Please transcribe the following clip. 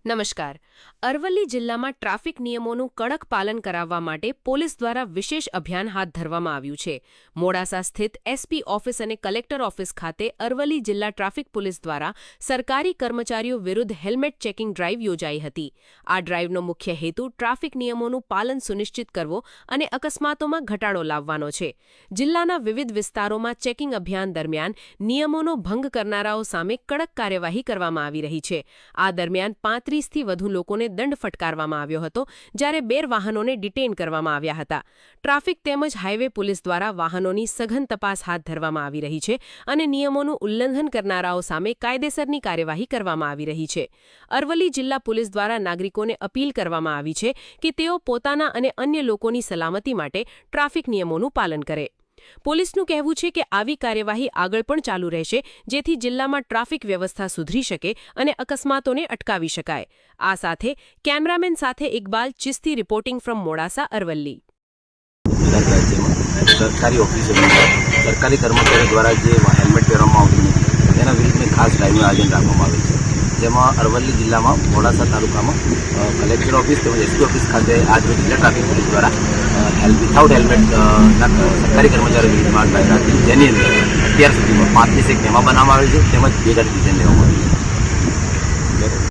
નમસ્કાર. અરવલ્લી જિલ્લામાં ટ્રાફિક નિયમોનું કડક પાલન કરાવવા માટે પોલીસ દ્વારા વિશેષ અભિયાન હાથ ધરવામાં આવ્યું છે. મોડાસા સ્થિત એસપી ઓફિસ અને કલેક્ટર ઓફિસ ખાતે અરવલ્લી જિલ્લા ટ્રાફિક પોલીસ દ્વારા સરકારી કર્મચારીઓ વિરુદ્ધ હેલ્મેટ ચેકિંગ ડ્રાઇવ યોજાઈ હતી. આ ડ્રાઇવનો મુખ્ય હેતુ ટ્રાફિક નિયમોનું પાલન સુનિશ્ચિત કરવો અને અકસ્માતોમાં ઘટાડો લાવવાનો છે. જિલ્લાના વિવિધ વિસ્તારોમાં ચેકિંગ અભિયાન દરમિયાન નિયમોનો ભંગ કરનારાઓ સામે કડક કાર્યવાહી કરવામાં આવી રહી છે. આ દરમિયાન 35થી વધુ લોકોને દંડ ફટકારવામાં આવ્યો હતો, જ્યારે 2 વાહનોને ડિટેઇન કરવામાં આવ્યા હતા. ટ્રાફિક તેમજ હાઇવે પોલીસ દ્વારા વાહનોની સઘન તપાસ હાથ ધરવામાં આવી રહી છે અને નિયમોનું ઉલ્લંઘન કરનારાઓ સામે કાયદેસરની કાર્યવાહી કરવામાં આવી રહી છે. અરવલ્લી જિલ્લા પોલીસ દ્વારા નાગરિકોને અપીલ કરવામાં આવી છે કે તેઓ પોતાના અને અન્ય લોકોની સલામતી માટે ટ્રાફિક નિયમોનું પાલન કરે. પોલીસનું કહેવું છે કે આવી કાર્યવાહી આગળ પણ ચાલુ રહેશે, જેથી જિલ્લામાં ટ્રાફિક વ્યવસ્થા સુધરી શકે અને અકસ્માતોને અટકાવી શકાય. આ સાથે કેમેરામેન સાથે ઇકબાલ ચિસ્તી રિપોર્ટિંગ ફ્રોમ મોડાસા, અરવલ્લી. સરકારી ઓફિસોની સરકારી કર્મચારીઓ દ્વારા જે હેલ્મેટ પહેરવામાં આવતું નથી તેના વિરુદ્ધની ખાસ ડ્રાઇવનું આયોજન રાખવામાં આવેલ છે. જેમાં અરવલ્લી જિલ્લામાં મોડાસા તાલુકામાં કલેક્ટર ઓફિસ તેમજ એસપી ઓફિસ ખાતે આજરોજ જિલ્લા ટ્રાફિક પોલીસ દ્વારા વિથઆઉટ હેલ્મેટ સરકારી કર્મચારીઓ વિરુદ્ધમાં ડ્રાઇવ રાખી, જેની અંદર અત્યાર સુધીમાં 35 મેમો બનાવવામાં આવેલ છે તેમજ 2 ડિસિઝન લેવામાં આવેલ છે.